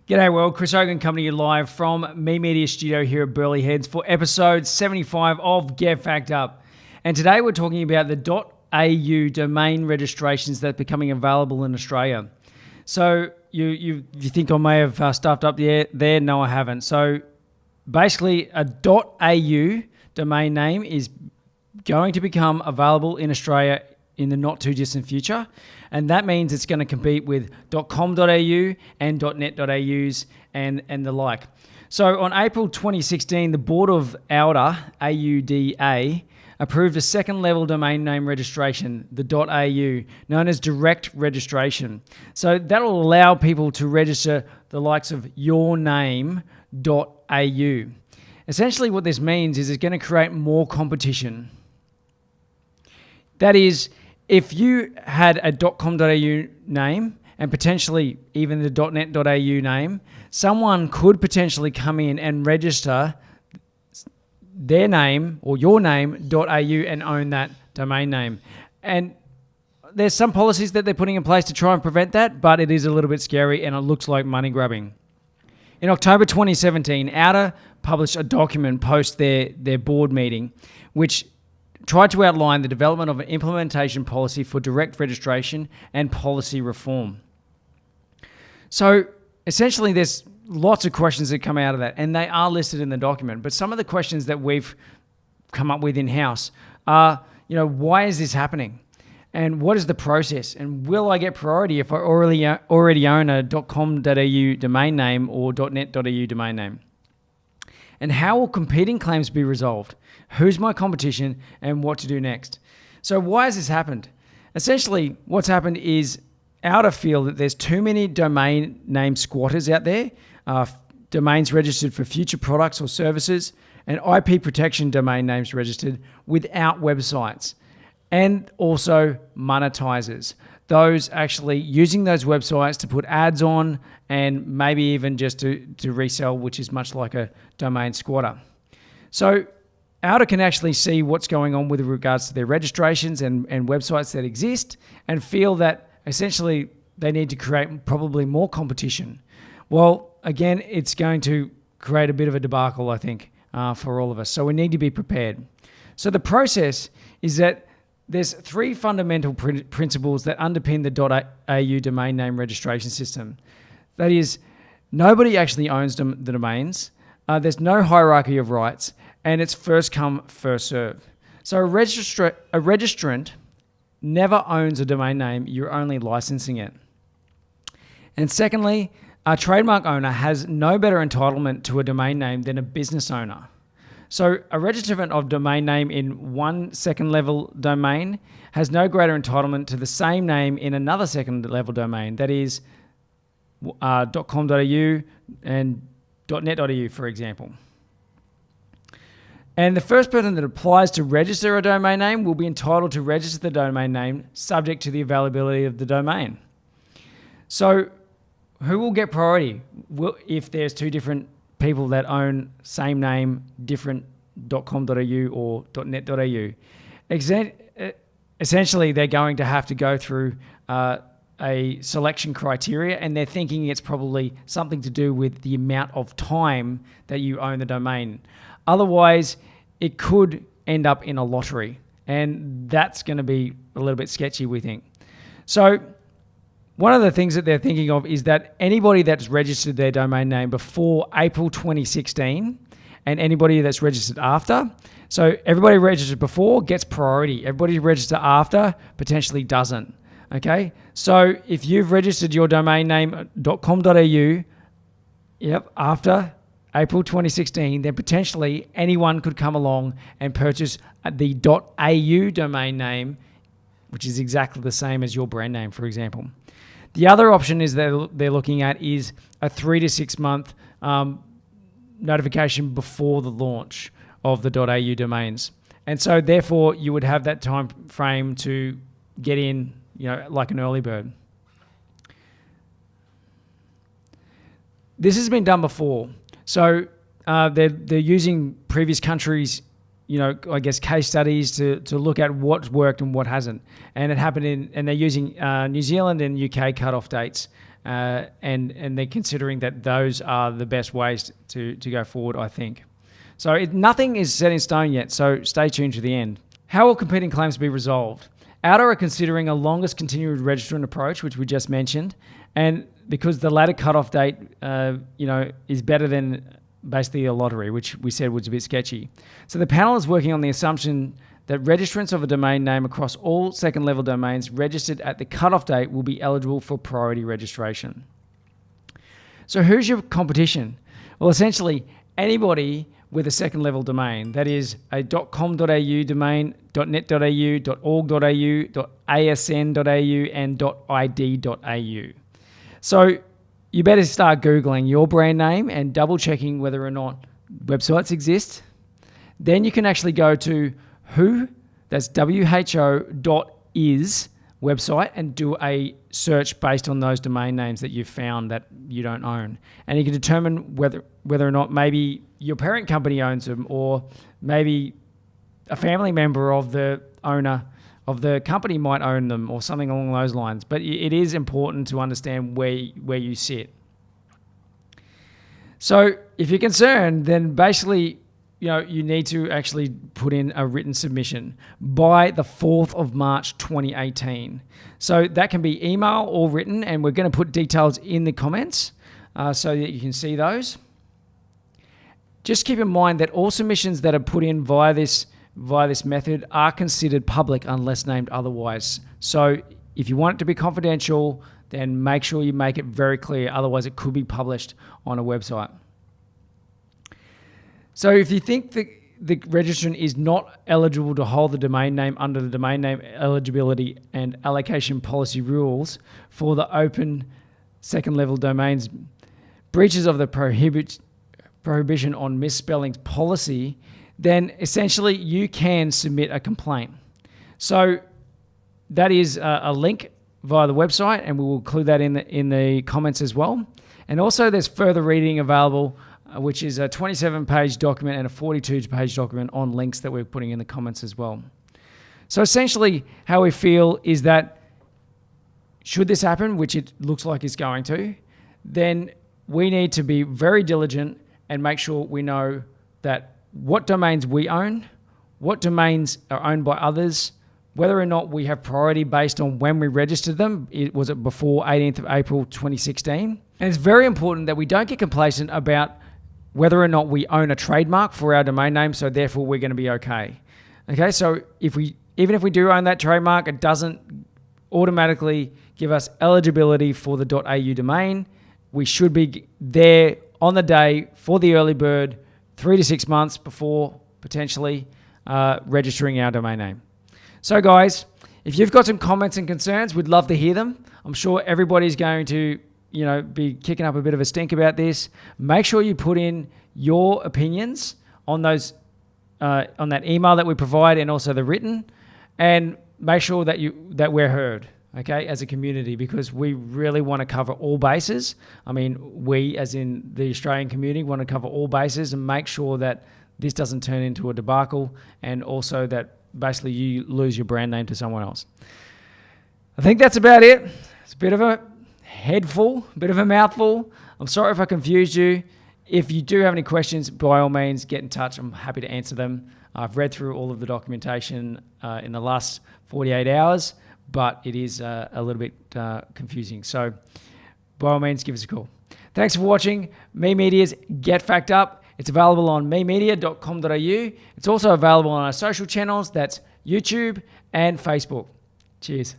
G'day world, Chris Hogan coming to you live from Me Media Studio here at Burleigh Heads for episode 75 of Get Fact Up. And today we're talking about the .au domain registrations that are becoming available in Australia. So you think I may have stuffed up there? No, I haven't. So basically a .au domain name is going to become available in Australia in the not too distant future. And that means it's going to compete with .com.au and .net.aus and the like. So on April 2016, the board of AUDA, A-U-D-A, approved a second level domain name registration, the .au, known as direct registration. So that'll allow people to register the likes of yourname.au. Essentially what this means is it's going to create more competition. That is, if you had a .com.au name and potentially even the .net.au name, someone could potentially come in and register their name or your name.au and own that domain name. And there's some policies that they're putting in place to try and prevent that, but it is a little bit scary and it looks like money grabbing. In October 2017, AUDA published a document post their board meeting, which tried to outline the development of an implementation policy for direct registration and policy reform. So essentially there's lots of questions that come out of that, and they are listed in the document. But some of the questions that we've come up with in-house are, why is this happening? And what is the process? And will I get priority if I already own a .com.au domain name or .net.au domain name? And how will competing claims be resolved? Who's my competition and what to do next? So why has this happened? Essentially, what's happened is AUDA feel that there's too many domain name squatters out there, domains registered for future products or services, and IP protection domain names registered without websites, and also monetizers. Those actually using those websites to put ads on and maybe even just to resell, which is much like a domain squatter. So AUDA can actually see what's going on with regards to their registrations and websites that exist and feel that essentially they need to create probably more competition. Well, again, it's going to create a bit of a debacle, I think, for all of us. So we need to be prepared. So the process is that there's three fundamental principles that underpin the .au domain name registration system. That is, nobody actually owns the domains. There's no hierarchy of rights, and it's first come, first serve. So a registrant never owns a domain name, you're only licensing it. And secondly, a trademark owner has no better entitlement to a domain name than a business owner. So a registrant of domain name in one second level domain has no greater entitlement to the same name in another second level domain, that is .com.au and .net.au, for example. And the first person that applies to register a domain name will be entitled to register the domain name subject to the availability of the domain. So who will get priority if there's two different people that own same name, different .com.au or .net.au? Essentially, they're going to have to go through a selection criteria, and they're thinking it's probably something to do with the amount of time that you own the domain. Otherwise, it could end up in a lottery, and that's going to be a little bit sketchy, we think. So one of the things that they're thinking of is that anybody that's registered their domain name before April 2016 and anybody that's registered after, so everybody registered before gets priority. Everybody registered after potentially doesn't. Okay, so if you've registered your domain name .com.au, after April 2016, then potentially anyone could come along and purchase the .au domain name, which is exactly the same as your brand name, for example. The other option is that they're looking at is a 3 to 6 month notification before the launch of the .au domains. And so therefore you would have that time frame to get in, like an early bird. This has been done before. So they're using previous countries, case studies to look at what's worked and what hasn't. And it happened and they're using New Zealand and UK cutoff dates and they're considering that those are the best ways to go forward, I think. So nothing is set in stone yet, so stay tuned to the end. How will competing claims be resolved? Outer are considering a longest continued registrant approach, which we just mentioned, and because the latter cutoff date, is better than basically a lottery, which we said was a bit sketchy. So the panel is working on the assumption that registrants of a domain name across all second-level domains registered at the cutoff date will be eligible for priority registration. So who's your competition? Well, essentially, anybody with a second-level domain, that is a .com.au domain, .net.au, .org.au, .asn.au, and .id.au. So you better start Googling your brand name and double-checking whether or not websites exist. Then you can actually go to WHO, that's WHO.is website, and do a search based on those domain names that you've found that you don't own. And you can determine whether or not maybe your parent company owns them, or maybe a family member of the owner of the company might own them, or something along those lines. But it is important to understand where you sit. So if you're concerned, then basically, you need to actually put in a written submission by the 4th of March 2018. So that can be email or written, and we're going to put details in the comments so that you can see those. Just keep in mind that all submissions that are put in via this method are considered public unless named otherwise. So if you want it to be confidential, then make sure you make it very clear. Otherwise, it could be published on a website. So if you think the registrant is not eligible to hold the domain name under the domain name eligibility and allocation policy rules for the open second-level domains, breaches of the prohibition on misspellings policy, then essentially you can submit a complaint. So that is a link via the website, and we will include that in the comments as well. And also there's further reading available, which is a 27-page document and a 42-page document on links that we're putting in the comments as well. So essentially how we feel is that should this happen, which it looks like it's going to, then we need to be very diligent and make sure we know that what domains we own, what domains are owned by others, whether or not we have priority based on when we registered them. Was it before 18th of April 2016? And it's very important that we don't get complacent about whether or not we own a trademark for our domain name, so therefore we're going to be okay. Okay, so even if we do own that trademark, it doesn't automatically give us eligibility for the .au domain. We should be there on the day for the early bird 3 to 6 months before potentially registering our domain name. So guys, if you've got some comments and concerns, we'd love to hear them. I'm sure everybody's going to be kicking up a bit of a stink about this. Make sure you put in your opinions on those on that email that we provide, and also the written, and make sure that we're heard, okay, as a community, because we really want to cover all bases. I mean, we, as in the Australian community, want to cover all bases and make sure that this doesn't turn into a debacle, and also that basically you lose your brand name to someone else. I think that's about it. It's a bit of a headful, a bit of a mouthful. I'm sorry if I confused you. If you do have any questions, by all means, get in touch. I'm happy to answer them. I've read through all of the documentation in the last 48 hours, but it is a little bit confusing. So by all means, give us a call. Thanks for watching Me Media's Get Fact Up. It's available on memedia.com.au. It's also available on our social channels. That's YouTube and Facebook. Cheers.